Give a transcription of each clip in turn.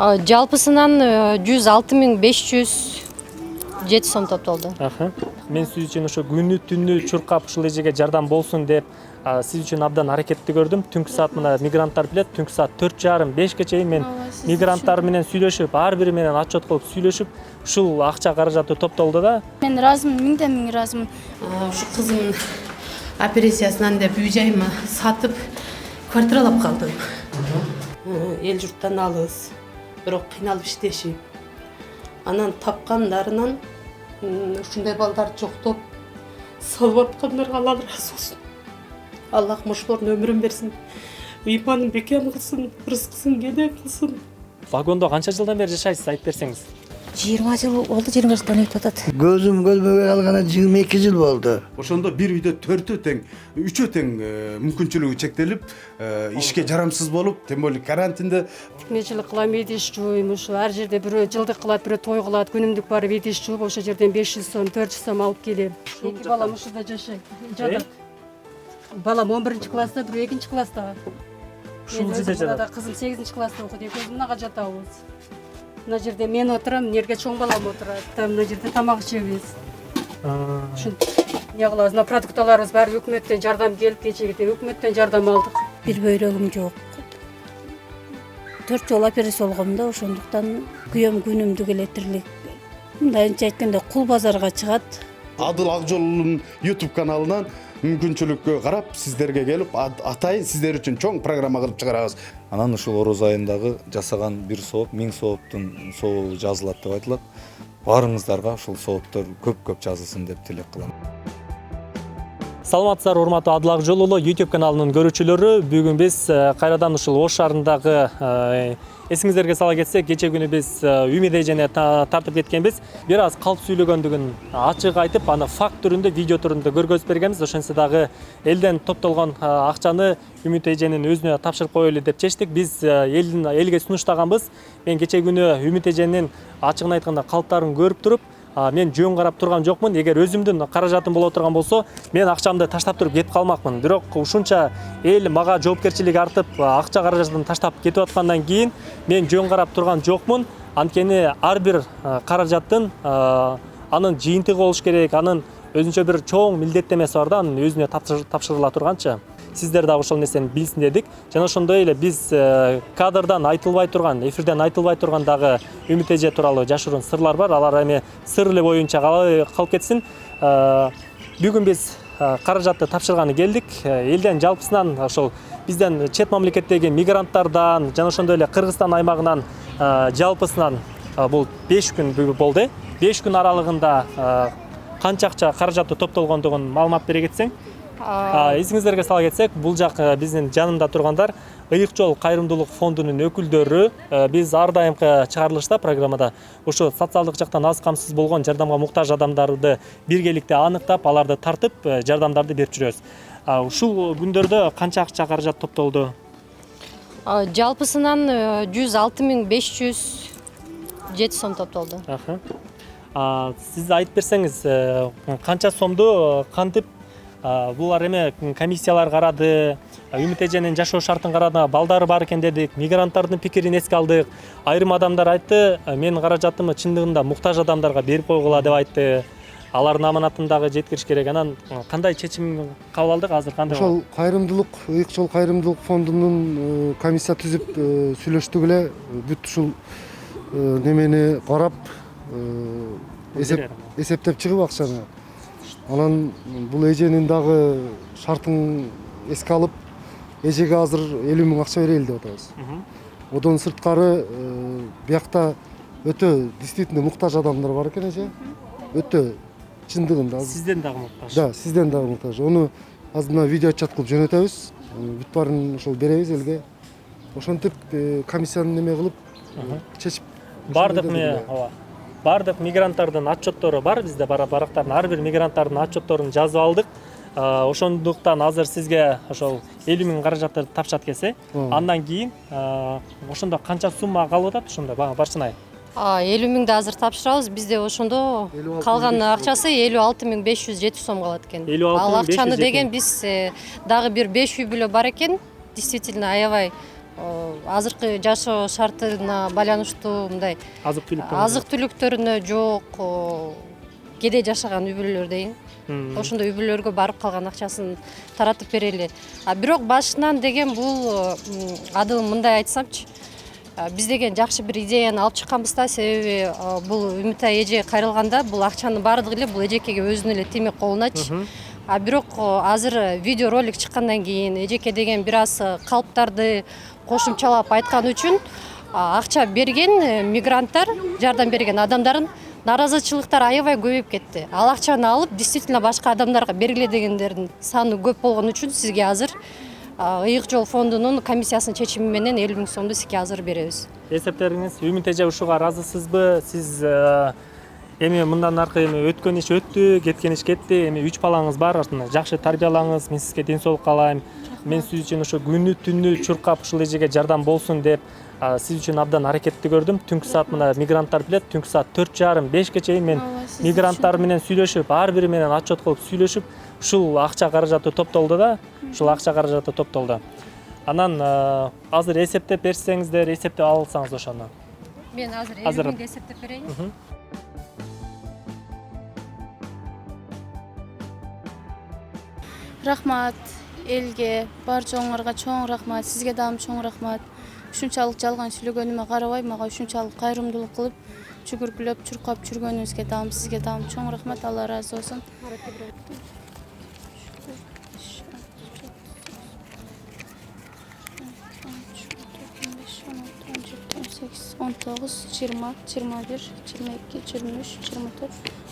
Жалпысынан 106.507 сом топтолду. Мен сиз үчүн ошо күнү түнү чуркап ушул эжеге жардам болсун деп сиз үчүн абдан аракетти көрдүм. Түнкү саат мына мигранттар билет, түнкү саат 4:30-5ке чейин мен мигранттар менен сүйлөшүп, ар бири менен отчет кылып сүйлөшүп, ушул акча каражаты топтолду да. Мен ыраазымын, миңден миң ыраазымын. Ушу кызымдын операциясынан деп үй жайыма сатып квартиралап калдым. Эл журттан алыс, бирок кыйналып иштешип, анан тапкандарынан ушундай балдар жоктоп салып аткандарга Алла ыраазы болсун. Аллах мошолордун өмүрүн берсин, ыйманын бекем кылсын, рызкысын кенен кылсын. Вагондо канча жылдан бери жашайсыз, айтып берсеңиз? 20 жыл болду, 20 жылдан өтүп атат. Көзüm көрбөгө алгана 22 жыл болду. Ошондо бир үйдө 4-ө тең, 3-ө тең мүмкүнчүлүгү чектелип, ишке жарамсыз болуп, тем более карантинде Тикмечилик кылам, идиш жууйм, ушу ар жерде бирөө жылдык кылат, бирөө той кылат, күнүмдүк барып идиш жууп, ошол жерден 500 сом, 400 сом алып келем. Эки балам ушуда жашайт. Жатат. Балам 11 класста, бирөө 2 класста. Ушул жерде жатат. Кызым 8 класста окуйт, экөөбүз мынага жатабыз. Мына жерде мен отурам, нерге чоң балам отурат. Мына жерде тамак ичебиз. Ушинтип эмне кылабыз? Мына продукталарыбыз баары өкмөттөн жардам келип, кечеге өкмөттөн жардам алдык. Бир бөйрөгүм жок. 4 жолу операция болгом да, ошондуктан күйөөм күнүмдүк эле тирлик. Мындайынча айтканда кул базарга чыгат. Адыл Акжолдун YouTube каналынан мүмкүнчүлүккө карап сиздерге келип атайын сиздер үчүн чоң программа кылып чыгарабыз. Анан ушул ороз айындагы жасаган бир сооп 1000 сооптун сообу жазылат деп айтылат. Баарыңыздарга ушул сооптор көп жазылсын деп тилек кылам. Саламатсыздар, урматтуу Адыл Акжол уулу YouTube каналынын көрүүчүлөрү. Бүгүн биз кайрадан ушул Ош шаарындагы эсиңиздерге сала кетсек, кече күнү биз Үмүт эжене тартып кеткенбиз. Бир аз калп сүйлөгөндүгүн ачык айтып, аны факт түрүндө, видео түрүндө көргөзүп бергенбиз. Ошентсе дагы элден топтолгон акчаны Үмүт эженин өзүнө тапшырып коелу деп чечтик. Биз элге сунуштаганбыз. Мен кече күнү Үмүт эженин ачыгын айтканда калптарын көрүп туруп, мен жөн карап турган жокмун. Эгер өзүмдүн каражатым боло турган болсо, мен акчамды таштап туруп кетип калмакмын. Бирок ушунча эл мага жоопкерчилик артып, акча каражатын таштап кетип аткандан кийин мен жөн карап турган жокмун. Анткени ар бир каражаттын анын жыйынтыгы болуш керек, анын өзүнчө бир чоң милдеттемеси бар да, анын өзүнө тапшырыла турганчы. Сиздер дагы ошол нерсени билсин дедик. Жана ошондой эле биз кадрдан айтылбай турган, эфирден айтылбай турган дагы Үмүт эже тууралуу жашыруун сырлар бар. Алар эми сыр эле боюнча калып кетсин. Бүгүн биз каражатты тапшырганы келдик. Элден жалпысынан ошол бизден чет мамлекеттеги мигранттардан жана ошондой эле Кыргызстан аймагынан жалпысынан бул 5 күн болду. 5 күн аралыгында канча акча каражаты топтолгондугун маалымат бере кетсең. Эсиңиздерге сала кетсек, бул жак биздин жанында тургандар Ыйык жол кайрымдуулук фондунун өкүлдөрү. Биз ар дайымкы чыгарылышта программада ушу социалдык жактан аз камсыз болгон жардамга муктаж адамдарды биргеликте аныктап, аларды тартып, жардамдарды берип жүрөбүз. Ушул күндөрдө канча акча каражат топтолду? Жалпысынан 106.507 сом топтолду. Сиз айтып берсеңиз, канча сомду кантип булар эме комиссиялар карады, Үмүт эженин жашоо шартын карады, балдары бар экен дедик, мигранттардын пикирин эске алдык. Айрым адамдар айтты, мен каражатымы чындыгында муктаж адамдарга берип койгула деп айтты. Алардын аманатын дагы жеткириш керек. Анан кандай чечим кабыл алдык азыр, кандай? Ошол кайрымдуулук, Ыйык жол кайрымдуулук фондунун комиссия түзүп сүйлөштүк эле. Бүт ушул немени карап эсептеп чыгып акчаны. Анан бул эженин дагы шартын эске алып, эжеге азыр 50 000 акча берели деп атабыз. Одон сырткары биякта өтө действительно муктаж адамдар бар экен эже. Өтө чындыгында. Сизден дагы муктаж. Да, сизден дагы муктаж. Ону азыр мына видео отчет кылып жөнөтөбүз. Бүт баарын ошол беребиз элге. Ошентип комиссияны неме кылып чечип бардык бардык мигранттардын отчеттору бар бизде, барактардын ар бир мигранттардын отчетторун жазып алдык. Ошондуктан азыр сизге ошол 50 000 каражатты тапшат келсе, андан кийин ошондо канча сумма калып атат? Ошондо барчынай 50 000 да азыр тапшырабыз. Бизде ошондо калган акчасы 56.507 сом калат экен. Ал акчаны деген биз дагы бир 5 үй бүлө бар экен. Действительно аябай азыркы жашоо шартына байланыштуу мындай азык түлүктөрүнө жок кедей жашаган үй бүлөлөр дейин. Ошондой үй бүлөлөргө барып калган акчасын таратып берели. Бирок башынан деген бул адыл мындай айтсамчы, биз деген жакшы бир идеяны алып чыкканбыз да, себеби бул Үмүтай эже кайрылганда бул акчанын баардыгы эле бул эжекеге өзүнүн эле тиймек колуначы. Бирок азыр видео ролик чыккандан кийин эжеке деген бир аз калыптарды кошумчалап айткан үчүн акча берген мигранттар, жардам берген адамдардын наразычылыктары аябай көбөйүп кетти. Ал акчаны алып действительно башка адамдарга бергиле дегендердин саны көп болгон үчүн сизге азыр Ыйык жол фондунун комиссиясынын чечими менен 50 000 сомду сизге азыр беребиз. Эсептериңиз Үмүт эже ушуга ыраазысызбы? Сиз эми мындан аркы эми өткөн иш өттү, кеткен иш кетти. Эми 3 балаңыз бар, жакшы тарбиялаңыз. Мен сизге ден соолук каалайм. Мен сиз үчүн ошо күнү түнү чуркап ушул эжеге жардам болсун деп сиз үчүн абдан аракетти көрдүм. Түнкү саат мына мигранттар билет, түнкү саат 4:30-5 чейин мен мигранттар менен сүйлөшүп, ар бири менен отчет кылып сүйлөшүп, ушул акча каражаты топтолду да. Ушул акча каражаты топтолду. Анан азыр эсептеп берсеңиздер, эсептеп алсаңыз ошону. Мен азыр 50 000 эсептеп берейин. Рахмат элге, барчаңарга чоң рахмат, сизге дагы чоң рахмат. Ушунчалык жалган сүйлөгөнүмө карабай, мага ушунчалык кайрымдуулук кылып, чүгүркүлөп, чуркап жүргөнүңүзгө дагы сизге дагы чоң рахмат. Алла ыраазы болсун. 19, 20, 21, 22, 23, 24,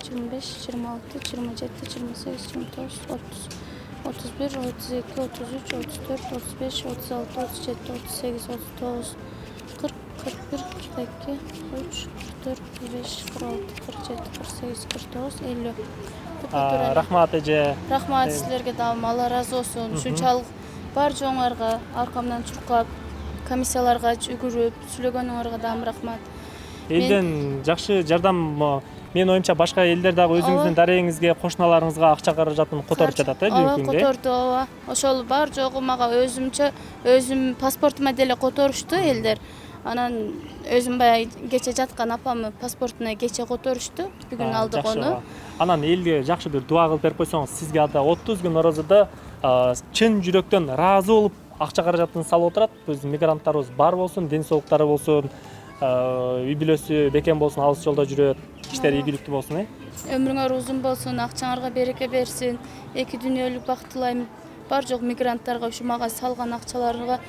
25, 26, 27, 28, 29, 30, 31, 32, 33, 34, 35, 36, 37, 38, 39, 40, 41, 42, 43, 44, 45, 46, 47, 48, 49, 50. Рахмат эже. Рахмат силерге дагы, Алла ыраазы болсун. Ушунчалык бар жоңарга аркамдан чуркап, комиссияларга жүгүрүп сүйлөгөнүңөргө дагы рахмат. Элден жакшы жардам, мен оюмча башка элдер дагы өзүңүздүн дарегиңизге, кошуналарыңызга акча каражатын которуп жатат бүгүнкү күндө. Которду, ооба. Ошол бар жогу мага өзүм паспортума деле которушту элдер. Анан өзүм баягы кече жаткан апамы паспортуна кече которушту. Бүгүн алдык ону. Анан элге жакшы бир дуа кылып берип койсоңуз, сизге ада 30 күн орозодо чын жүрөктөн ыраазы болуп акча каражатын салып отурат. Биз мигранттарыбыз бар болсун, ден соолуктары болсун, үй бүлөсү бекем болсун, алыс жолдо жүрөт, иштери ийгиликтүү болсун. Өмүрүңөр узун болсун, акчаңарга береке берсин. Эки дүйнөлүк бакыт тилейм. Бар жок мигранттарга ушу мага салган акчаларга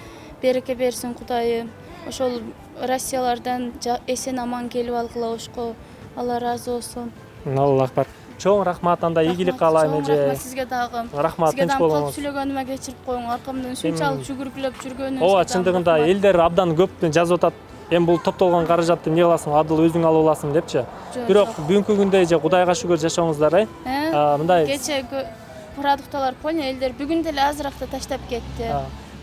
береке берсин Кудайым. Ошол Россиялардан эсен аман келип алгыла ошко. Алла ыраазы болсун. Аллах бар. Чоң рахмат, анда ийгилик каалайм эже. Рахмат сизге дагы. Рахмат, тынч болуңуз. Сизге дагы сүйлөгөнүмө кечирип коюң. Аркамдан ушунчалык жүгүрүп жүргөнүңүзгө. Ооба, чындыгында элдер абдан көп жазып атат. Эми бул топтолгон каражатты эмне кыласың, адыл өзүң алып аласың депчи. Бирок бүгүнкү күндө эже Кудайга шүгүр жашооңуздар, мындай. Кече продукталар поня элдер бүгүн деле азыракта таштап кетти.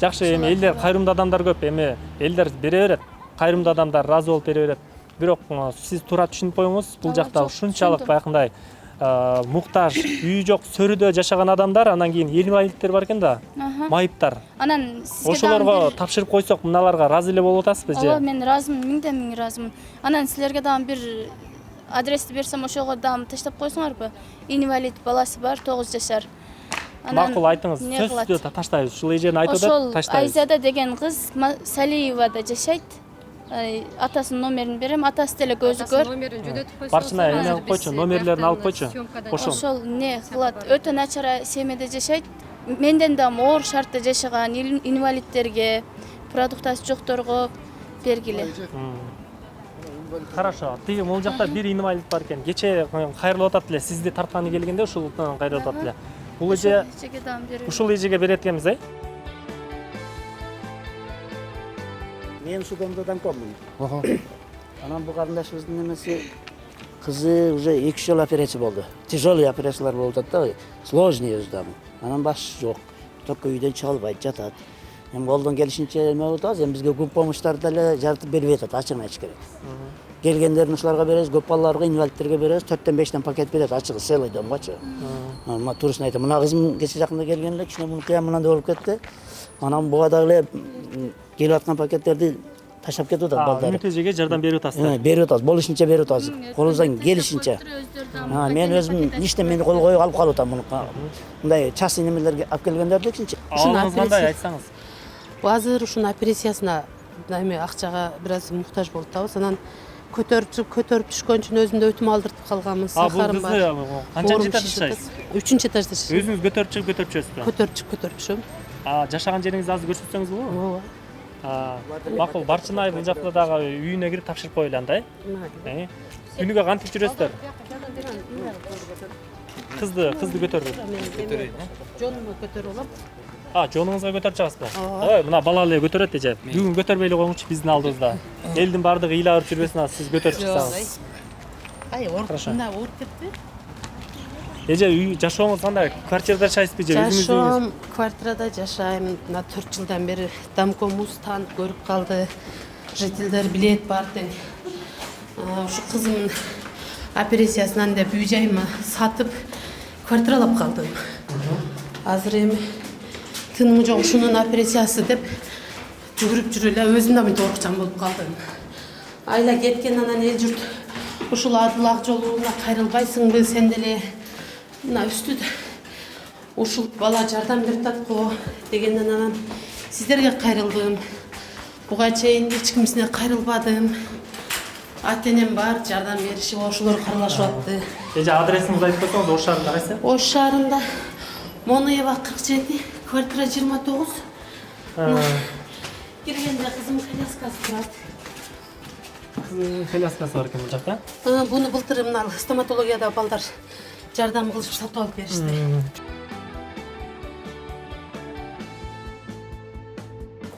Жакшы, эми элдер кайрымдуу адамдар көп, эми элдер бере берет. Кайрымдуу адамдар разы болуп бере берет. Бирок сиз туура түшүнүп коюңуз, бул жакта ушунчалык баягындай муктаж, үйү жок, сөрүдө жашаган адамдар, анан кийин инвалидтер бар экен да, майыптар. Анан сизге ошолорго тапшырып койсок, мыналарга разы эле болуп атасызбы же? Ооба, мен ыраазымын, миңден миң ыраазымын. Анан силерге дагы бир адрести берсем, ошого дагы таштап койсоңорбу? Инвалид баласы бар, 9 жашар. Макул, айтыңыз, сөзсүздө таштайбыз. Ушул эжени айтып атат, таштайбыз. Айзада деген кыз Салиевада жашайт. Атасынын номерин берем, атасы деле көзү көр. Номерин жүдөтүп койсоңуз. Барчына эме алып койчу, номерлерин алып койчу. Ошол не кылат? Өтө начар семьяда жашайт. Менден дагы оор шартта жашаган инвалидтерге, продуктасы жокторго бергиле. Хорошо. Тиги могул жакта бир инвалид бар экен. Кече кайрылып атат эле, сизди тартканы келгенде ушултан кайрылып атат эле. Бул эже ушул эжеге берет экенбиз, Мен ушу домдодан коммун. Анан бул карындашыбыздын немеси кызы уже 2 жыл операция болду. Тяжелый операциялар болуп атат да, сложный өзү дагы. Анан баш жок. Только үйдөн чыга албайт, жатат. Эми колдон келишинче эме болуп атабыз, эми бизге көп помощтарды деле жаратып бербей атат, ачыгын айтыш керек. Келгендерин ушуларга беребиз, көп балаларга, инвалидтерге беребиз, 4-5 пакет берет, ачыгы целый домгачы. Мына турусын айтам, мына кызым кече жакында келген эле, кичине муну кыямынан да болуп кетти. Анан буга дагы эле келип аткан пакеттерди таштап кетип атат балдар. Үмүт эжеге жардам берип атасыздар. Берип атабыз, болушунча берип атабыз. Колубуздан келишинче. Мен өзүм иштен мени кол коюп алып калып атам муну. Мындай частный немелерге алып келгендерди кичинче. Абалыңыз кандай айтсаңыз? Азыр ушунун операциясына эме акчага бир аз муктаж болуп атабыз. Анан көтөрүп түшкөн үчүн өзүмдө өтүм алдыртып калганбыз. Сахарым бар. Канчанчы этажда жашайсыз? 3-этажда жашайм. Өзүңүз көтөрүп жүрөсүзбү? Көтөрүп түшөм. Жашаган жериңизди азыр көрсөтсөңүз болобу? Ооба. Макул, Барчынай бул жакта дагы үйүнө кирип тапшырып коелу андай. Күнүгө кантип жүрөсүздөр? Кызды көтөрүп. Жонума көтөрүп алам. Жонуңузга көтөрүп чыгасызбы? Ой, мына бала эле көтөрөт эже. Бүгүн көтөрбөй эле коюңузчу биздин алдыбызда. Элдин баардыгы ыйлап жүрбөсүн, сиз көтөрүп чыксаңыз. Мына ооруп кетти. Эже үй жашооңуз кандай? Квартирада жашайсызбы же өзүңүз? Жашоом квартирада жашайм. Мына 4 жылдан бери домкомубуз таанып көрүп калды. Жителдер билет бар тең. Ушу кызымдын операциясынан деп үй жайыма сатып квартиралап калдым. Азыр эми тынымы жок ушунун операциясы деп жүгүрүп жүрүп эле өзүм да мынтип оорукчан болуп калдым. Айла кеткен анан эл журт ушул адыл ак жолуна кайрылбайсыңбы сен деле мына үстүдө ушул бала жардам берип атат го дегенден анан сиздерге кайрылдым. Буга чейин эч кимсине кайрылбадым. Ата-энем бар, жардам беришип, ошолор каралашып атты. Эже адресиңизди айтып койсоңуз, Ош шаарында кайсы? Ош шаарында Моноева 47, квартира 29. Киргенде кызым коляскасы турат. Кызым коляскасы бар экен бул жакта? Буну былтыр мына стоматологияда балдар жардам кылышып сатып алып беришти.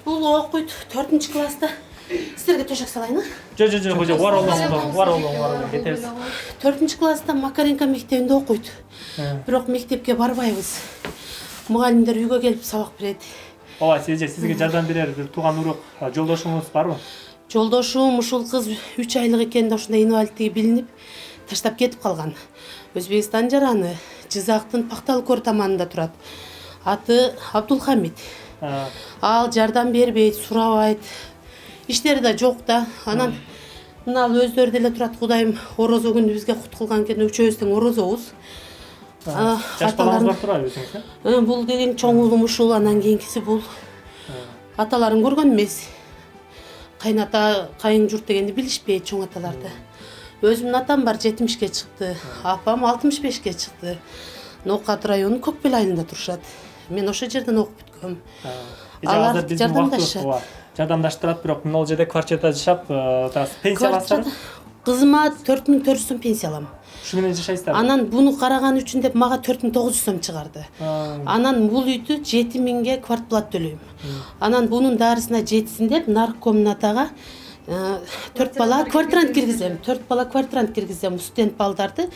Бул окуйт 4-класста. Сиздерге төшөк салайын, Жо, кожо, бар кетебиз. 4-класста Макаренко мектебинде окуйт. Бирок мектепке барбайбыз. Мугалимдер үйгө келип сабак берет. Ооба, сизге жардам берер бир тууган урук жолдошуңуз барбы? Жолдошум ушул кыз 3 айлык экенде ошондой инвалидтиги билинип таштап кетип калган. Өзбекстан жараны, Жизактын Пактал көр таманында турат. Аты Абдулхамид. Ал жардам бербейт, сурабайт. Иштери да жок да. Анан мына өздөрү деле турат. Кудайым орозо күнү бизге кут кылган экен, үчөөбүз тең орозобуз. Жаш балаңыз бар турабы өзүңүз? Бул деген чоң уулум ушул, анан кийинкиси бул. Аталарын көргөн эмес. Кайната, кайын журт дегенди билишпейт чоң аталарды. Өзүмдүн атам бар 70-ке чыкты, апам 65-ке чыкты. Ноокат району Көкбел айылында турушат. Мен ошол жерден окуп бүткөм. Алар жардамдашат. Жардамдаштырат, бирок мына жерде квартирада жашап, пенсия аласыздар? Кызыма 4400 сом пенсия алам. Ушу менен жашайсыздар? Анан буну караган үчүн деп мага 4900 сом чыгарды. Анан бул үйдү 7000ге квартплата төлөйм. Анан бунун дарысына жетсин деп наркомнатага 4 бала квартирант киргизем. 4 бала квартирант киргизем, студент балдарды.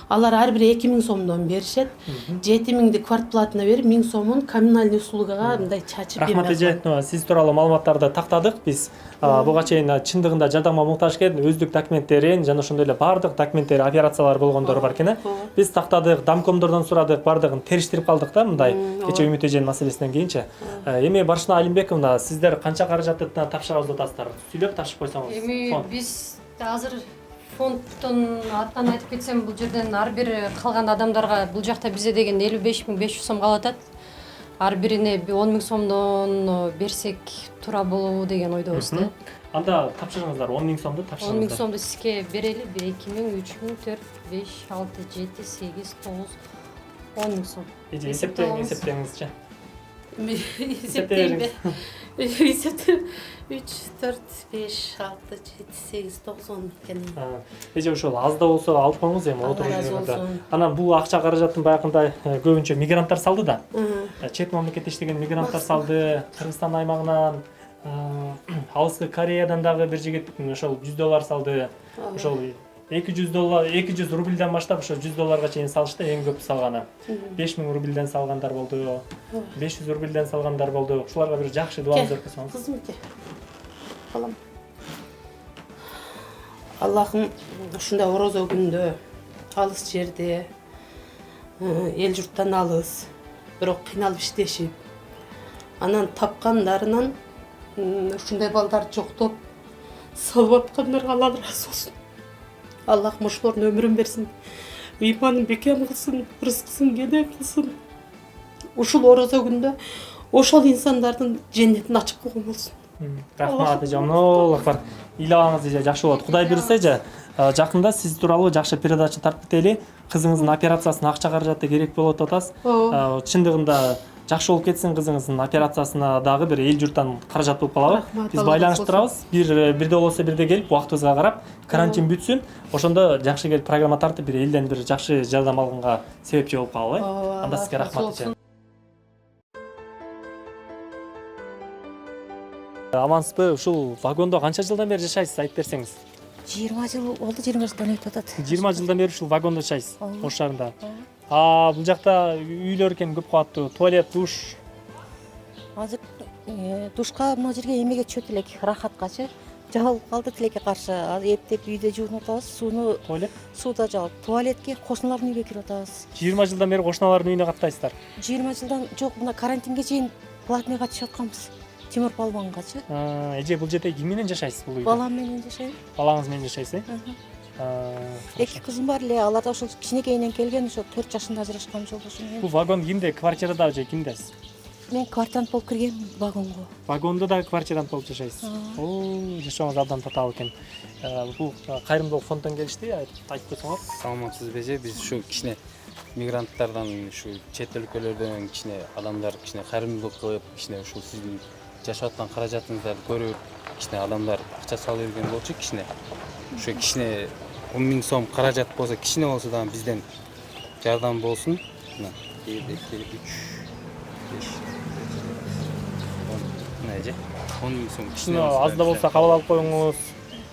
Алар ар бири 2000 сомдон беришет. 7000ди квартплатына берип, 1000 сомун коммунальный услугага мындай чачып берем. Рахмат эже, сиз тууралуу маалыматтарды тактадык. Биз буга чейин чындыгында жардамга муктаж экен, өздүк документтерин жана ошондой эле баардык документтери, операциялар болгондору бар экен. Биз тактадык, домкомдордон сурадык, баардыгын териштирип калдык да, мындай кече Үмүт эженин маселесинен кийинчи. Эми Баршына Алимбековна, сиздер канча каражатты тапшырабыз деп атасыздар? Сүйлөп тапшырып койсоңуз. Эми биз азыр фондтон аттан айтып кетсем, бул жерден ар бир калган адамдарга бул жакта бизе деген 55500 сом калып атат. Ар бирине 10000 сомдон берсек туура болобу деген ойдобуз да. Анда тапшырыңыздар, 10000 сомду тапшырыңыздар. 10000 сомду сизге берели, 2000, 3000, 4, 5, 6, 7, 8, 9, 10000 сом. Эже эсептеңизчи. Эсептейм. 3, 4, 5, 6, 7, 8, 9, 10 экен. Эже ошол аз да болсо алып коюңуз эми отуруп жүргөндө. Анан бул акча каражатын баягындай көбүнчө мигранттар салды да. Чет мамлекетте иштеген мигранттар салды, Кыргызстан аймагынан, Алыскы Кореядан дагы бир жигит ошол $100 салды. Ошол $200 200 рубльден баштап ошо $100 чейин салышты, эң көп салганы. 5000 рубльден салгандар болду, 500 рубльден салгандар болду. Ушуларга бир жакшы дуаңызды окусаңыз. Кызым, балам. Аллахым ушундай орозо күндө, алыс жерде, эл журттан алыс, бирок кыйналып иштешип, анан тапкандарынан ушундай балдар жоктоп салып аткандарга Алла ыраазы болсун. Аллахым ошолордун өмүрүн берсин, ыйманын бекем кылсын, рызкысын кенен кылсын. Ушул орозо күндө ошол инсандардын женнетин ачып койгон болсун. Рахмат эже, Аллах бар. Ыйлабаңыз эже, жакшы болот. Кудай буйрса эже, жакында сиз тууралуу жакшы передача тартып кетели. Кызыңыздын операциясына акча каражаты керек болот атасыз. Чындыгында жакшы болуп кетсин, кызыңыздын операциясына дагы бир эл журттан каражат болуп калабы. Биз байланыштырабыз. Бирде болсо бирде келип, убактыбызга карап, карантин бүтсүн. Ошондо жакшы келип программа тартып, бир элден бир жакшы жардам алганга себепчи болуп калалы. Анда сизге рахмат эже. Амансызбы? Ушул вагондо канча жылдан бери жашайсыз, айтып берсеңиз? 20 жыл болду, 20 жылдан өтүп атат. 20 жылдан бери ушул вагондо жашайсыз, Ош шаарында. Бул жакта үйлөр экен, көп кабаттуу, туалет, душ. Азыр душка мына жерге эмеге түшөт элек, рахаткачы. Жабылып калды тилекке каршы. Азыр эптеп үйдө жуунуп атабыз, сууну сууда жабып, туалетке кошуналардын үйүнө кирип атабыз. 20 жылдан бери кошуналардын үйүнө каттайсыздар? 20 жылдан жок, мына карантинге чейин платныйга түшүп атканбыз. Тимур Балбангачы. Эже, бул жерде ким менен жашайсыз бул үйдө? Балам менен жашайм. Балаңыз менен жашайсыз, Эки кызым бар эле, алар да ошол кичинекейинен келген, ошо 4 жашында ажырашкан жолдошум менен. Бул вагон кимде? Квартирада же кимдесиз? Мен квартирант болуп киргем вагонго. Вагондо да квартирант болуп жашайсыз. Жашооңуз абдан татаал экен. Бул кайрымдуулук фонддон келишти, айтып койсоңор. Саламатсызбы эже, биз ушу кичине мигранттардан, ушу чет өлкөлөрдөн кичине адамдар кичине кайрымдуулук кылып, кичине ушул сиздин жашап аткан каражатыңыздарды көрүп, кичине адамдар акча салып берген болчу, кичине. Ушу кичине 10 000 сом каражат болсо, кичине болсо дагы бизден жардам болсун. Мына 1 2 3 5 мына эже 10 000 сом кичине болсо. Аз да болсо кабыл алып коюңуз.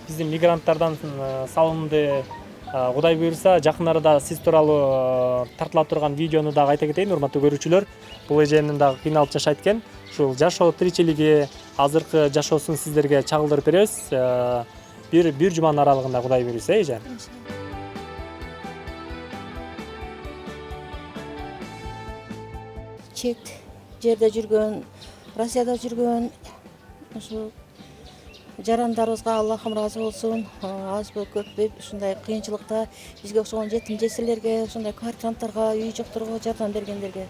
Биздин мигранттардан салымды Кудай буйрса, жакын арада сиз тууралуу тартыла турган видеону дагы айта кетейин, урматтуу көрүүчүлөр. Бул эженин дагы кыйналып жашайт экен. Ушул жашоо тиричилиги, азыркы жашоосун сиздерге чагылдырып беребиз. Бир жуманын аралыгында Кудай буйрса, эже. Чет жерде жүргөн, Россияда жүргөн, ушу жарандарыбызга Аллахым ыраазы болсун. Азбы көппү ушундай кыйынчылыкта бизге окшогон жетим жесирлерге, ушундай квартиранттарга, үй жокторго жардам бергендерге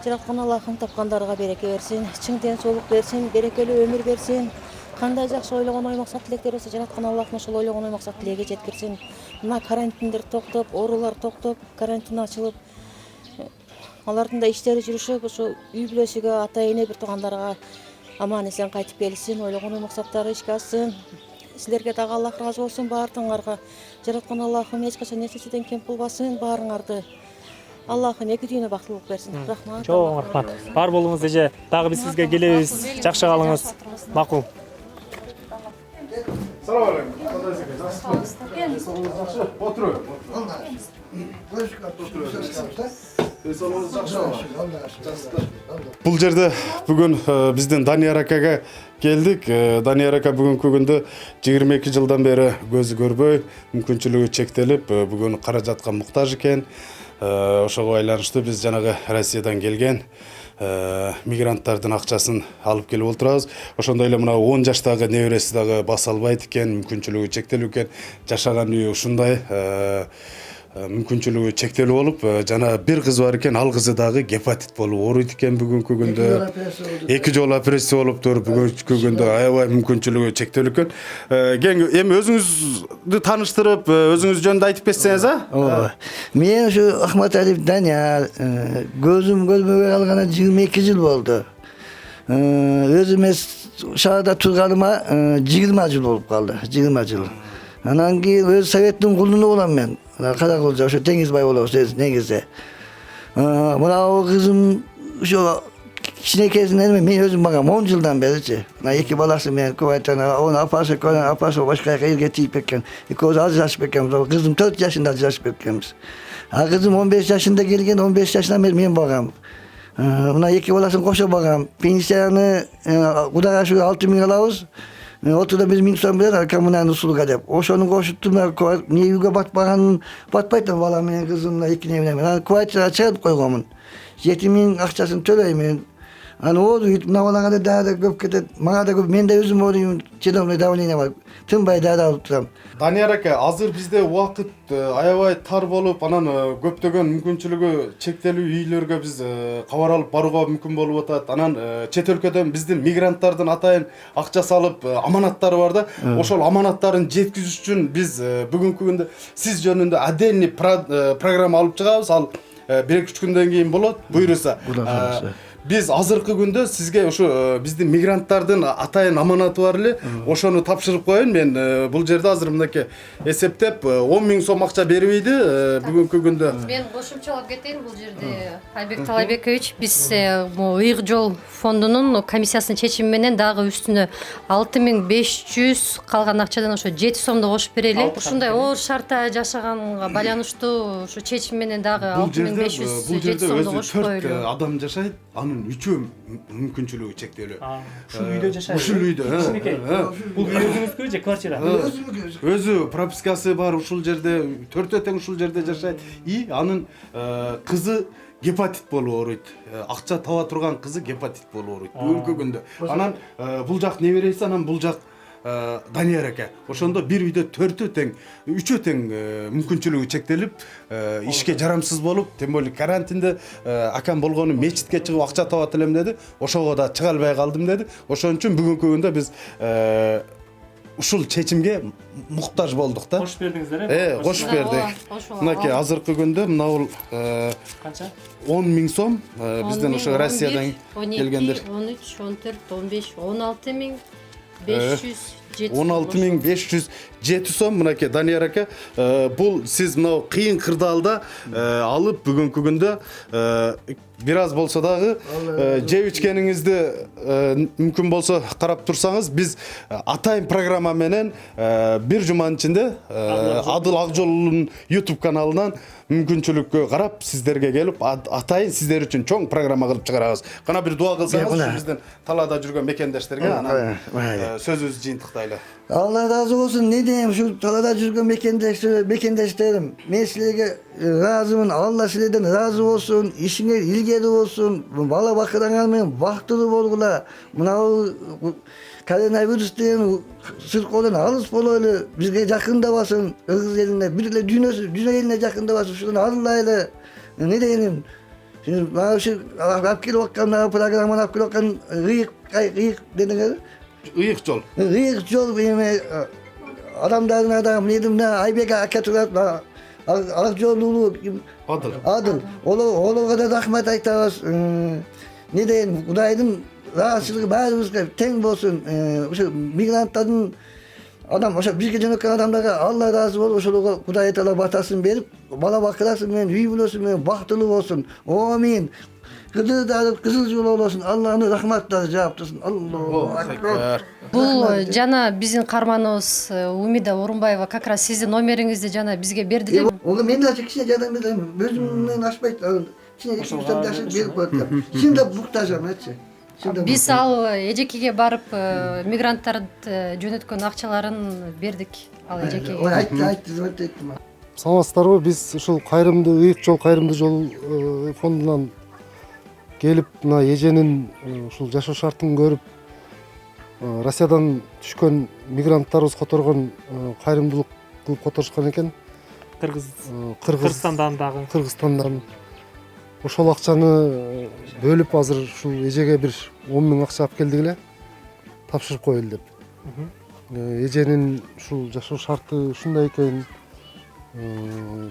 жараткан Аллахым тапкандарга береке берсин, чың ден соолук берсин, берекелүү өмүр берсин. Кандай жакшы ойлогон ой максат тилектер болсо жараткан Аллахым ошол ойлогон ой максат тилеге жеткирсин. Мына карантиндер токтоп, оорулар токтоп, карантин ачылып, алардын да иштери жүрүшүп, ошо үй бүлөсүгө, ата эне бир туугандарга аман эсен кайтып келсин, ойлогон ой максаттары ишке ашсын. Силерге дагы Аллах ыраазы болсун, баардыгыңарга. Жараткан Аллахым эч качан нерседен кем кылбасын баарыңарды. Аллахым эки дүйнө бактылык берсин. Рахмат. Чоң рахмат. Бар болуңуз эже. Дагы биз сизге келебиз. Жакшы калыңыз. Макул. Салам алейкум. Отуруп. Бул жерде бүгүн биздин Данияр акага келдик. Данияр ака бүгүнкү күндө 22 жылдан бери көзү көрбөй, мүмкүнчүлүгү чектелип, бүгүн каражатка муктаж экен. Ошого байланыштуу биз жанагы Россиядан келген мигранттардын акчасын алып келип отурабыз. Ошондой эле мына 10 жаштагы небереси дагы баса албайт экен, мүмкүнчүлүгү чектелүү экен. Жашаган үйү ушундай мүмкүнчүлүгү чектелүү болуп, жана бир кыз бар экен, ал кызы дагы гепатит болуп ооруйт экен бүгүнкү күндө. 2 жолу операция болуптур, бүгүнкү күндө аябай мүмкүнчүлүгү чектелүү экен. Эми өзүңүздү тааныштырып, өзүңүз жөнүндө айтып кетсеңиз, Мен ушу Ахматалиев Данияр, көзүм көрбөй калгана 22 жыл болду. Өзүм шаарда турганыма 20 жыл болуп калды, 20 жыл. Анан кийин өз советтин кулуну болом мен. Каракулжа ошо Теңизбай болобуз негизде. Мына кызым ошо кичинекейсинен мен өзүм багам 10 жылдан беричи. Мына эки баласы менен көп айтат, onun апасы башка жака элге тийип кеткен. Экөөбүз ажырашып кеткенбиз. Кызым 4 жашында ажырашып кеткенбиз. А кызым 15 жашында келген, 15 жашынан бери мен багам. Мына эки баласын кошо багам. Пенсияны Кудайга шүгүр 6000 алабыз. Отуда 1000 сом берет, коммунальный услуга деп. Ошону кошуптум, эмне үйгө батпаганын батпайт да бала менен кызым экине менен. Квартира чыгып койгонмун. 7000 акчасын төлөймүн. Аны оорuyт, мына балага да көп кетет. Мага да көп, мен да өзүм оорuyмун. Челомный давление бар. Тынбай дары алып турам. Данияр ака, азыр бизде убакыт аябай тар болуп, анан көптөгөн мүмкүнчүлүгү чектелүү үйлөргө биз кабар алып барууга мүмкүн болуп атат. Анан чет өлкөдөн биздин мигранттардын атайын акча салып аманаттары бар да. Ошол аманаттарын жеткизиш үчүн биз бүгүнкү күндө сиз жөнүндө отдельный программа алып чыгабыз. Ал 1-3 күндөн кийин болот, буйруса. Биз азыркы күндө сизге ошо биздин мигранттардын атайын аманаты бар эле, ошону тапшырып коеюн. Мен бул жерде азыр мынакей эсептеп 10 000 сом акча бербейди бүгүнкү күндө. Мен кошумчалап кетейин бул жерде. Айбек Талайбекович, биз Ыйык жол фондунун комиссиясынын чечими менен дагы үстүнө 6500 калган акчадан ошо 7 сомду кошуп берели. Ушундай оор шартта жашаганга байланыштуу ошо чечим менен дагы 6500 7 сомду кошуп коелу. 4 адам жашайт. Анын 3-өө мүмкүнчүлүгү чектелүү. Ушул үйдө жашайт. Ушул үйдө. Бул өзүңүзгө же квартира? Өзү пропискасы бар, ушул жерде 4 тең ушул жерде жашайт. И анын кызы гепатит болуп ооруйт. Акча таба турган кызы гепатит болуп ооруйт бүгүнкү күндө. Анан бул жак небереси, анан бул жак Данияр ака. Ошондо бир үйдө 4 тең, 3 тең мүмкүнчүлүгү чектелип, ишке жарамсыз болуп, тем более карантинде акам болгону мечитке чыгып акча табат элем деди. Ошого да чыга албай калдым деди. Ошон үчүн бүгүнкү күндө биз ушул чечимге муктаж болдук да. Кош бердиңиздер, кош бердик. Мынакей азыркы күндө мына бул канча? 10 000 сом бизден ошо Россиядан келгендер. 13, 14, 15, 16 000 500 16507 сом. Мынакей Данияр ака, бул сиз мына кыйын кырдаалда алып бүгүнкү күндө бир аз болсо дагы жеп ичкениңизди мүмкүн болсо карап турсаңыз, биз атайын программа менен бир жуманын ичинде Адыл Акжолунун YouTube каналынан мүмкүнчүлүккө карап сиздерге келип атайын сиздер үчүн чоң программа кылып чыгарабыз. Кана бир дуа кылсаңыз биздин талаада жүргөн мекендештерге, анан сөзүбүздү жыйынтыктайлы. Allah razı olsun. Ne diyeyim, şu talada жүргөн mekendештерим. Men sizlerge razımın. Allah sizlerden razı olsun. İşiniz ilgili olsun. Bala bakıranlar men baktırı bolgula. Mına koronavirüs diyen sırk olan alыс bololu. Bizge jakında basın. Irgız eline. Bir dünya eline jakında basın. Şunu allaylı. Ne diyeyim? Şimdi bana şu apkil vakkan programın apkil vakkan ıyık dediniz. Ыйык жол. Ыйык жол эме адамдардын адам недим да Айбек ака турат, ак жолдуу Адыл. Олорго да рахмат айтабыз. Не дейин, Кудайдын ыраазычылыгы баарыбызга тең болсун. Ошо мигранттардын адам ошо бизге жөнөккөн адамдарга Алла ыраазы болуп, ошолорго Кудай таала батасын берип, бала бакырасы менен, үй бүлөсү менен бактылуу болсун. Амин. Кызыл жол болсун. Алланын рахматтары жаап турсун. Аллаху акбар. Бул жана биздин карманыбыз Умида Орунбаева как раз сиздин номериңизди жана бизге берди эле. Ого мен да кичине жардам берем. Өзүмдөн ашпайт. Кичине жардам берип коет. Сен да буктажам айтчы. Биз ал эжекеге барып мигранттарды жөнөткөн акчаларын бердик ал эжекеге. Ой, айттым. Саламатсыздарбы? Биз ушул Ыйык жол кайрымдуу жол фондунан келип, мына эженин ушул жашоо шартын көрүп, Россиядан түшкөн мигранттарыбыз которгон кайрымдуулук кылып которушкан экен. Кыргызстандан дагы. Кыргызстандан. Ошол акчаны бөлүп азыр ушул эжеге бир 10 000 акча алып келдик эле. Тапшырып коелу деп. Эженин ушул жашоо шарты ушундай экен.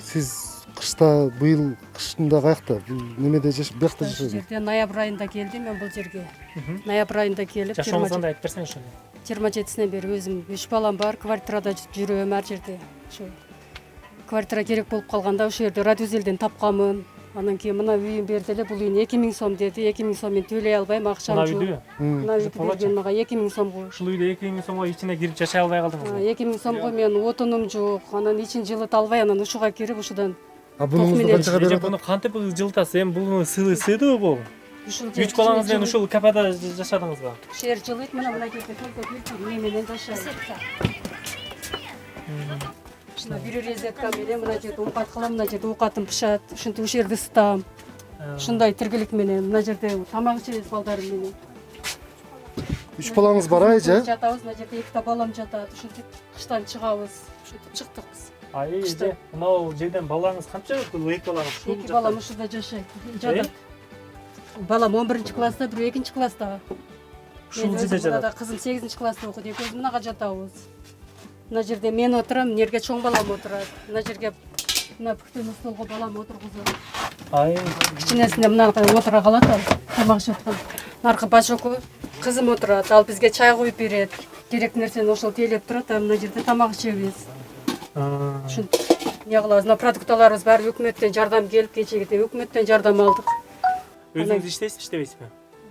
Сиз кышта быйыл кышында каякта? Немеде жашап, биякта жашадым. Бул жерде ноябрь айында келдим мен бул жерге. Ноябрь айында келип, жашооңузду айтып берсеңиз ошону. 27-синен бери өзүм 3 балам бар, квартирада жүрөм ар жерде. Ошо квартира керек болуп калганда ошол жерде Радиозелден тапканмын. Анан кийин мына үйүн берди эле, бул үйүн 2000 сом деди. 2000 сом мен төлөй албайм, акчам Мына жок. үйдү? Мына үйдү берген мага 2000 сомго. Ушул үйдө 2000 сомго ичине кирип жашай албай калдыңызбы? 2000 сомго мен отунум жок. Анан ичин жылыта албай, анан ушуга кирип ушудан Бунуңузду канчага Эже берет? буну кантип жылытасыз? Эми бул сыйдыбы бул? 3 балаңыз менен ушул капада жашадыңызбы? Шер жылыйт, мына жерде только бир менен жашайт. Мына бир резетка менен мына жерде оокат кылам, мына жерде оокатым пышат, ушинтип ушул жерде ысытам. Ушундай тиргелик менен мына жерде тамак ичебиз балдарым менен. 3 балаңыз бар эже? Жатабыз, мына жерде 2 балам жатат. Ушинтип кыштан чыгабыз. Ушинтип чыктык биз. Эже, мынау жерден балаңыз канча? Бул 2 балаңыз. 2 балам ушунда жашайт. Жатат. Балам 11-класста, бирөө 2-класста. Ушул жерде жатат. Кызым 8-класста окуйт. Экөөбүз мынага жатабыз. Мына жерде мен отурам, мына жерге чоң балам отурат. Мына жерге мына бүктөн столго балам отургузат. Кичинесинде мынага отура калат, тамак ичип аткан. Наркы башоку кызым отурат, ал бизге чай куюп берет. Керек нерсени ошол тейлеп турат, мына жерде тамак ичебиз. Ушинтип эмне кылабыз? Мына продукталарыбыз баары өкмөттөн жардам келип, кечеге өкмөттөн жардам алдык. Өзүңүз иштейсизби, иштебейсизби?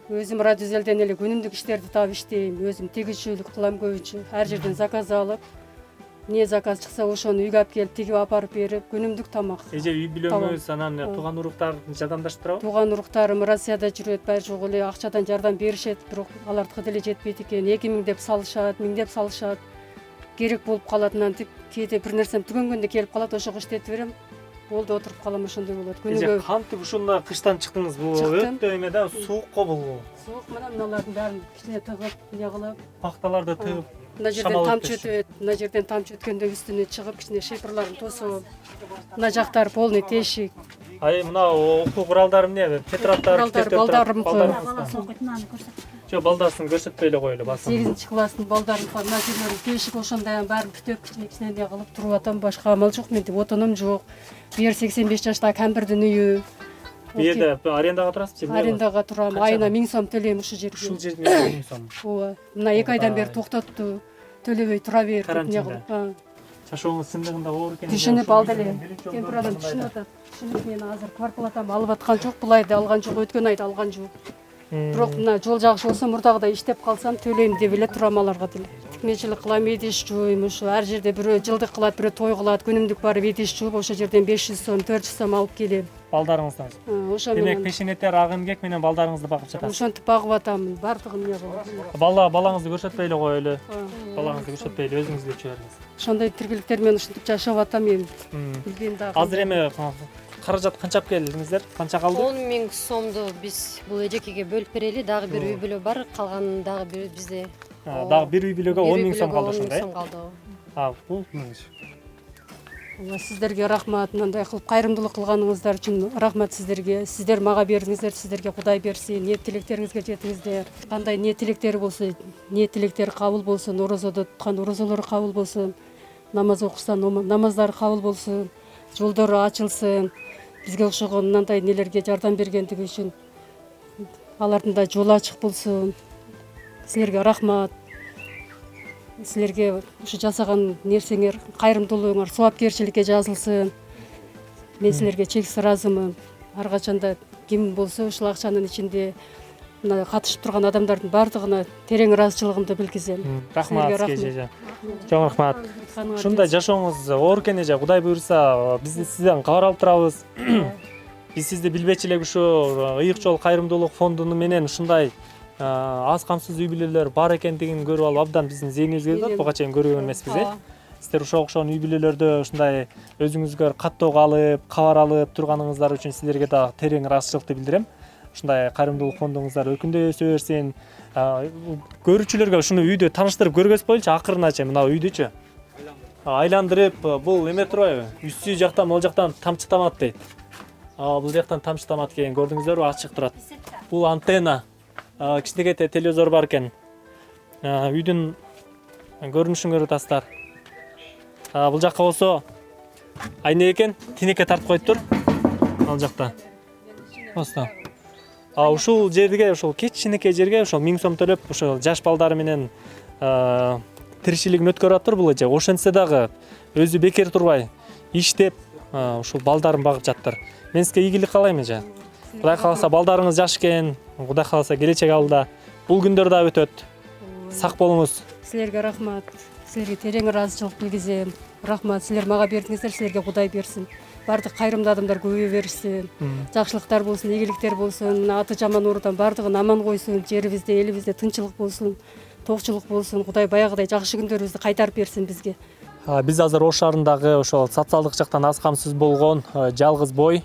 Өзүм радиозелден эле күнүмдүк иштерди таап иштейм. Өзүм тигизчилик кылам көбүнчө. Ар жерден заказ алып, эмне заказ чыкса ошону үйгө алып келип тигип апарып берип, күнүмдүк тамак. Эже үй бүлөңүз анан тууган уруктар жардамдашып турабы? Тууган уруктарым Россияда жүрөт, баары жок эле акчадан жардам беришет, бирок алардыкы деле жетпейт экен. 2000 деп салышат, 1000 деп салышат. Керек болуп калат, антип кээде бир нерсем түгөнгөндө келип калат, ошого иштетип берем. Болду, отуруп калам, ошондой болот. Эже кантип ушунда кыштан чыктыңыз? Бул өтө эме да, суукко бул. Суук менен мыналардын баарын кичине тыгып, эмне кылып, пахталарды тыгып, мына жерден тамчы өтөт, мына жерден тамчы өткөндө үстүнө чыгып, кичине шипрларын тосуп, мына жактар полный тешик. Мына окуу куралдары эмне? Тетраддар, балдарым Жок, балдасын көрсөтпөй эле коелу, басым. 8-класстын балдарым бар, мына жерлери тешик, ошондой баарын бүтөп, кичине эмне кылып туруп атам, башка амал жок менде, отунум жок. Бу жер 85 жаштагы камбирдин үйү. Бу жерде арендага турасызбы? Арендага турам, айына 1000 сом төлөйм ушул жерге. Ушул жерде 1000 сом. Ооба. Мына 2 айдан бери токтотту. Төлөбөй тура берди, эмне кылып. Жашооңуз чындыгында оор экен. Түшүнүп алды эле. Кемпир адам түшүнүп атат. Түшүнүп мен азыр квартплатамды алып аткан жок, бул айда алган жок, өткөн айда алган жок. Бирок мына жол жакшы болсо, мурдагыдай иштеп калсам төлөйм деп эле турам аларга деле. Тикмечилик кылам, идиш жууйм, ушу ар жерде бирөө жылдык кылат, бирөө той кылат, күнүмдүк барып идиш жууп, ошол жерден 500 сом, 400 сом алып келем. Балдарыңыздан. Ошо менен. Демек пешенеттер агым кек менен балдарыңызды багып жатасыз. Ошентип багып атам, бардыгын эмне кылып. Балаңызды көрсөтпөй эле коелу. Балаңызды көрсөтпөй эле өзүңүздү жибериңиз. Ошондой тиргеликтер менен ушинтип жашап атам мен. Билбейм дагы. Азыр эми каражат канча келдиңиздер? Канча калды? 10.000 сомду биз бул эжекеге бөлүп берели. Дагы бир үй бүлө бар, калганын дагы бизде. Дагы бир үй бүлөгө 10.000 сом калды ошондой. 10.000 сом калды. Бул сиздерге рахмат, мындай кылып кайрымдуулук кылганыңыздар үчүн рахмат сиздерге. Сиздер мага бердиңиздер, сиздерге Кудай берсин. Ниет тилектериңизге жетиңиздер. Кандай ниет тилектери болсо, ниет тилектери кабыл болсун, орозодо туткан орозолору кабыл болсун, намаз окуса намаздары кабыл болсун, жолдору ачылсын. Бизге окшогон мындай нелерге жардам бергендиги үчүн алардын да жолу ачык болсун. Силерге рахмат. Силерге ушу жасаган нерсеңер, кайрымдуулугуңар соопкерчиликке жазылсын. Мен силерге чексиз ыраазымын. Ар качанда ким болсо ушул акчанын ичинде мына катышып турган адамдардын баардыгына терең ыраазычылыгымды билгизем. Рахмат эже. Чоң рахмат. Ушундай жашооңуз оор экен эже. Кудай буйрса, биз сизден кабар алып турабыз. Биз сизди билбечи элек ушу ыйык жол кайрымдуулук фондуну менен ушундай аз камсыз үй бүлөлөр бар экендигин көрүп алып абдан биздин зээнибизге кирди. Буга чейин көргөн эмеспиз, Сиздер ошо окшогон үй бүлөлөрдө ушундай өзүңүзгө каттоого алып, кабар алып турганыңыздар үчүн силерге дагы терең ыраазычылыкты билдирем. Ушундай кайрымдуулук фондуңуздар өркүндөй өсө берсин. Көрүүчүлөргө ушуну үйдү тааныштырып көргөзүп коелучу, акырыначы мына үйдүчү. Айландырып, бул эме турбайбы? Үстү жактан, могул жактан тамчытамат дейт. Бул жактан тамчытамат экен, көрдүңүздөрбү? Ачык турат. Бул антенна. Кичинекей телевизор бар экен. Үйдүн көрүнүшүн көрүп атасыздар. Бул жакка болсо айне экен, тинекке тартып коюптур. Ал жакта. Оста. Ушул жерге, ушул кичинекей жерге ошол 1000 сом төлөп, ошол жаш балдары менен тиричилигин өткөрүп атыр бул эже. Ошентсе дагы өзү бекер турбай, иштеп, ушул балдарын багып жаттыр. Мен сизге ийгилик каалайм эже. Кудай кааласа балдарыңыз жаш экен, Кудай кааласа келечек алда бул күндөр да өтөт. Сак болуңуз. Силерге рахмат. Силерге терең ыраазычылык билгизем. Рахмат, силер мага бердиңиздер, силерге Кудай берсин. Бардык кайрымдуу адамдар көбөйө берсин. Жакшылыктар болсун, ийгиликтер болсун, аты жаман оорудан бардыгын аман койсун, жерибизде, элибизде тынччылык болсун, токчулук болсун. Кудай баягыдай жакшы күндөрүбүздү кайтарып берсин бизге. Биз азыр Ош шаарындагы ошол социалдык жактан аз камсыз болгон жалгыз бой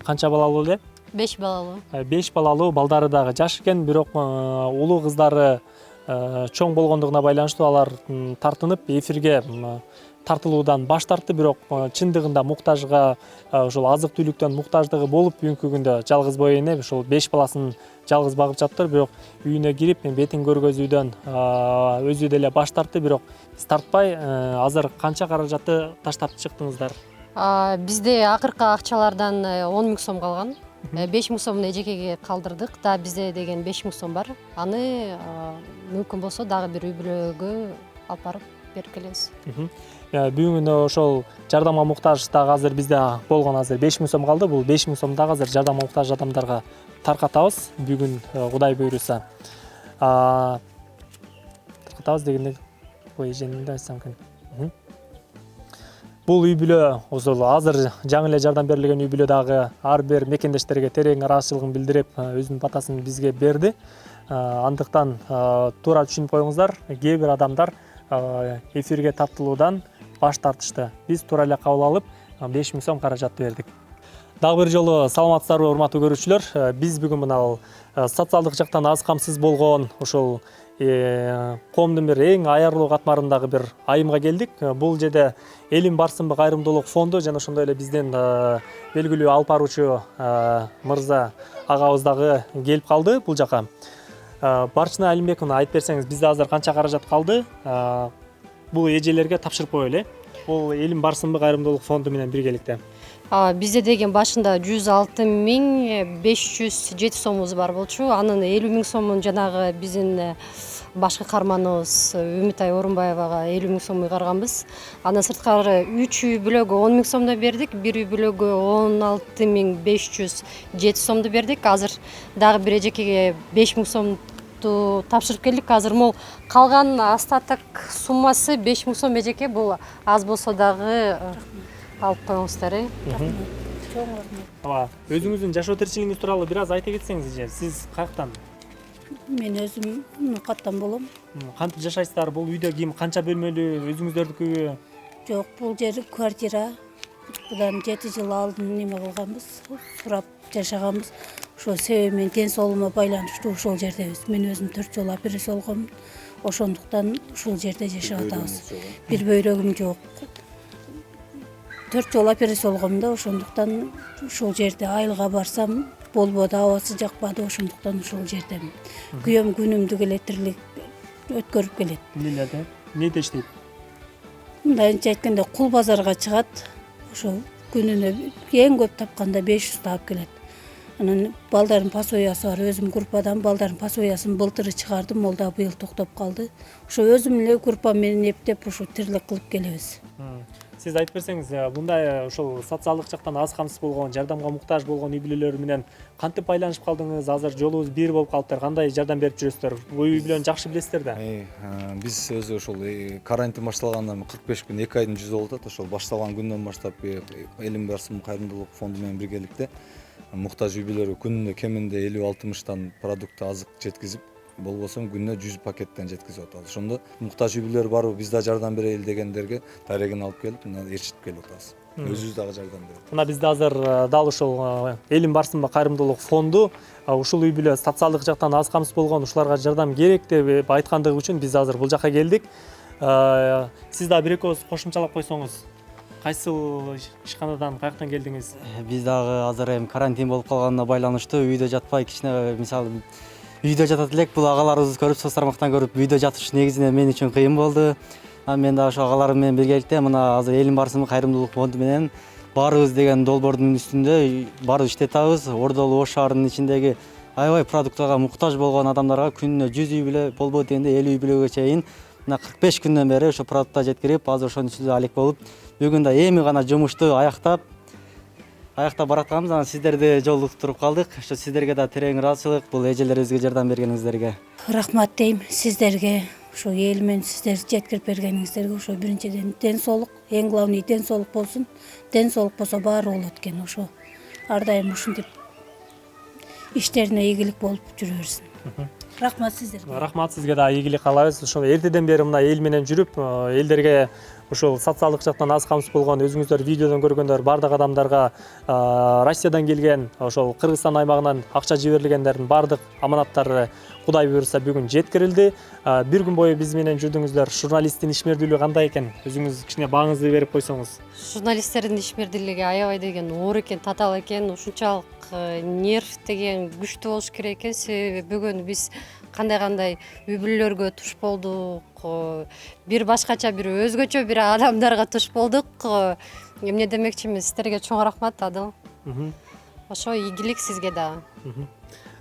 канча балалуу эле? 5 балалуу. 5 балалуу, балдары дагы жаш экен, бирок улуу кыздары чоң болгондугуна байланыштуу алар тартынып эфирге тартылуудан баш тартты, бирок чындыгында муктажга ошол азык-түлүктөн муктаждыгы болуп бүгүнкү күндө жалгыз бой эне ошол 5 баласын жалгыз багып жатыр, бирок үйүнө кирип бетин көргөзүүдөн өзү деле баш тартты, бирок сиз тартпай азыр канча каражатты таштап чыктыңыздар? Бизде акыркы акчалардан 10 000 сом калган. 5 000 сомун эжекеге калдырдык. Да бизде деген 5 000 сом бар. Аны мүмкүн болсо дагы бир үй бүлөгө алып барып берип келебиз. Бүгүн ошол жардамга муктаж дагы азыр бизде болгон азыр 5 000 сом калды. Бул 5 000 сом дагы азыр жардамга муктаж адамдарга таркатабыз. Бүгүн Кудай буйруса. Таркатабыз дегенде бой эженинде айтсам экен. Бул үй бүлө ошол азыр жаңы эле жардам берилген үй бүлө дагы ар бир мекендештерге терең ыраазычылыгын билдирип, өзүнүн батасын бизге берди. Андыктан туура түшүнүп коюңуздар, кээ бир адамдар эфирге тартылуудан баш тартышты. Биз туура эле кабыл алып 5 000 сом каражатты бердик. Дагы бир жолу саламатсыздарбы, урматтуу көрүүчүлөр. Биз бүгүн мына социалдык жактан аз камсыз болгон ошол коомдун бир эң аярлуу катмарындагы бир айымга келдик. Бул жерде Элим Барсынбы кайрымдуулук фонду жана ошондой эле биздин белгилүү алып баруучу мырза агабыз дагы келип калды бул жака. Барчына Алимбековна айтып берсеңиз, бизде азыр канча каражат калды? Бул эжелерге тапшырып коелу. Бул Элим Барсынбы кайрымдуулук фонду менен биргеликте. Бизде деген башында 106 507 сомубуз бар болчу. Анын 50 000 сомун жанагы биздин башкы каарманыбыз Үмүтай Орунбаевага 50 000 сом ыйгарганбыз. Андан сырткары 3 үй бүлөгө 10 000 сомду бердик, бир үй бүлөгө 16 507 сомду бердик. Азыр дагы бир эжекеге 5 000 сомду тапшырып келдик. Азыр могу калган остаток суммасы 5 000 сом эжеке. Бул аз болсо дагы алып коюңуздар. Өзүңүздүн жашоо тиричилигиңиз тууралуу бир аз айта кетсеңиз, сиз каяктан? Мен өзүм Нукаттан болом. Кантип жашайсыздар? Бул үйдө кийин канча бөлмөлүү, өзүңүздөрдүкүбү? Жок, бул жер квартира. Будан 7 жыл алдын неме кылганбыз, сурап жашаганбыз. Ошол себеби менен ден соолугума байланыштуу ошол жердебиз. Мен өзүм 4 жолу операция болгомун. Ошондуктан ушул жерде жашап атабыз. Бир бөйрөгүм жок. 4 жолу операция болгом да, ошондуктан ушул жерде айылга барсам болбоду, абасы жакпады, ошондуктан ушул жердемин. Күйөөм күнүмдү келет, тирлик өткөрүп келет. Эмнеде иштейт? Мындайынча айтканда кул базарга чыгат. Ошол күнүнө эң көп тапканда 500 таап келет. Анан балдардын пасоясы бар, өзүм группадан балдардын пасоясын былтыры чыгардым, ол да быйыл токтоп калды. Ошо өзүм эле группа менен эптеп ушу тирлик кылып келебиз. Сиз айтып берсеңиз, мындай ошол социалдык жактан аз камсыз болгон, жардамга муктаж болгон үй бүлөлөр менен кантип байланышып калдыңыз? Азыр жолубуз бир болуп калыптыр. Кандай жардам берип жүрөсүздөр? Бул үй бүлөнү жакшы билесиздер да? Биз өзү ошол карантин башталгандан 45 күн 2 айдын жүзү болуп атат. Ошол башталган күндөн баштап Элим Барсынбы кайрымдуулук фонду менен биргеликте муктаж үй бүлөлөргө күнүнө кеминде 50-60 продукт азык жеткизип, болбосо күнүнө 100 пакеттен жеткизип атабыз. Ошондо муктаж үй бүлөлөр барбы, биз да жардам берели дегендерге дарегин алып келип, ээрчитип келип атабыз. Өзүбүз дагы жардам беребиз. Мына бизде азыр дал ушул Элим Барсынбы кайрымдуулук фонду ушул үй бүлө социалдык жактан аз камсыз болгон, ушуларга жардам керек деп айткандыгы үчүн биз азыр бул жака келдик. Сиз да бир экөөбүз кошумчалап койсоңуз, кайсыл ишканадан, каяктан келдиңиз? Биз дагы азыр эми карантин болуп калганына байланыштуу үйдө жатпай, кичине мисалы үйдө жатат элек. Бул агаларыбызды көрүп, соц тармактан көрүп үйдө жатыш негизинен мен үчүн кыйын болду. Мен дагы ошо агаларым менен биргеликте мына азыр Элим Барсынбы кайрымдуулук фонду менен Баарыбыз деген долбоордун үстүндө барып иштеп атабыз. Ордолу Ош шаарынын ичиндеги аябай продуктага муктаж болгон адамдарга күнүнө 100 үй бүлө, болбойт дегенде 50 үй бүлөгө чейин мына 45 күндөн бери ошо продукттар жеткирип, азыр ошонун үстүндө алек болуп, бүгүн да эми гана жумушту аяктап, аякта баратканбыз, анан сиздерди жолуктуруп калдык. Ошо сиздерге да терең ыраазычылык, бул эжелерибизге жардам бергениңиздерге. Рахмат дейм сиздерге, ошо эл менен сиздер жеткирип бергениңиздерге. Ошо биринчиден ден соолук, эң главный ден соолук болсун. Ден соолук болсо баары болот экен. Ошо ар дайым ушинтип иштерине ийгилик болуп жүрө берсин. Рахмат сиздерге. Рахмат сизге да ийгилик каалайбыз. Ошо эртеден бери мына эл менен жүрүп, элдерге ушул социалдык жактан аз камсыз болгон, өзүңүздөр видеодон көргөндөр бардык адамдарга Россиядан келген, ошол Кыргызстан аймагынан акча жиберилгендердин бардык аманаттары Кудай буйруса бүгүн жеткирилди. Бир күн бою биз менен жүрдүңүздөр. Журналисттин ишмердүүлүгү кандай экен? Өзүңүз кичине бааңызды берип койсоңуз. Журналисттердин ишмердүүлүгү аябай деген оор экен, татаал экен. Ушунчалык нерв деген күчтүү болуш керек экен. Себеби бүгүн биз кандай үй бүлөлөргө туш болдук, бир башкача, бир өзгөчө бир адамдарга туш болдук. Эмне демекчимин, сиздерге чоң рахмат, Адыл. Ошо ийгилик сизге да.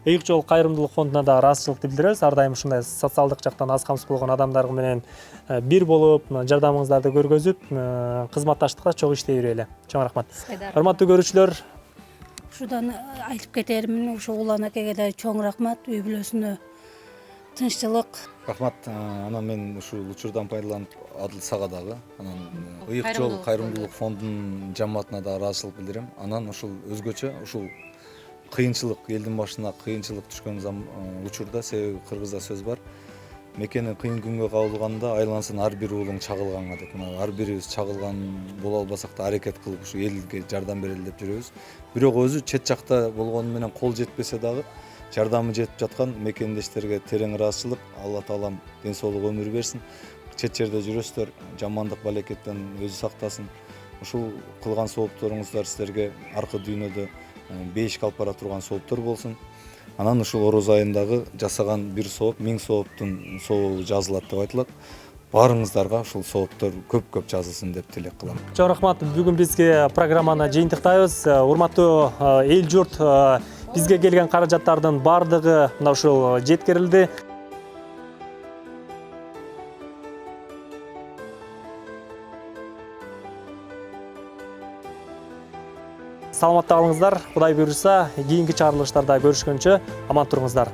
Ыйык жол кайрымдуулук фондуна да ыраазычылыкты билдиребиз. Ар дайым ушундай социалдык жактан аз камсыз болгон адамдар менен бир болуп, жардамыңыздарды көргөзүп, кызматташтыкта чогуу иштей берели. Чоң рахмат. Урматтуу көрүүчүлөр, Ушудан айтып кетермин, ошо Улан акеге да чоң рахмат, үй бүлөсүнө тынччылык. Рахмат. Анан мен ушул учурдан пайдаланып Адыл сага дагы, анан Ыйык жол кайрымдуулук фондунун жамаатына да ыраазычылык билдирем. Анан ушул өзгөчө ушул кыйынчылык, элдин башына кыйынчылык түшкөн учурда, себеби кыргызда сөз бар. Мекени кыйын күнгө кабылганда айлансын ар бир уулуң чагылганга деп. Мына ар бирибиз чагылган боло албасак да аракет кылып ушу элге жардам берели деп жүрөбүз. Бирок өзү чет жакта болгону менен кол жетпесе дагы жардамы жетип жаткан мекендештерге терең ыраазычылык. Алла таалам ден соолук өмүр берсин. Чет жерде жүрөсүздөр, жамандык балекеттен өзү сактасын. Ушул кылган соопторуңуздар силерге аркы дүйнөдө бейишке алып бара турган сооптор болсун. Анан ушул Ороз айындагы жасаган бир сооп 1000 сооптун сообу жазылат деп айтылат. Баарыңыздарга ушул сооптор көп жазылсын деп тилек кылам. чоң рахмат. Бүгүн бизге программаны жыйынтыктайбыз. Урматтуу эл журт, бизге келген каражаттардын бардыгы мына ушул жеткирилди. Саламатта калыңыздар. Кудай буйруса, кийинки чыгарылыштарда көрүшкөнчө аман туруңуздар.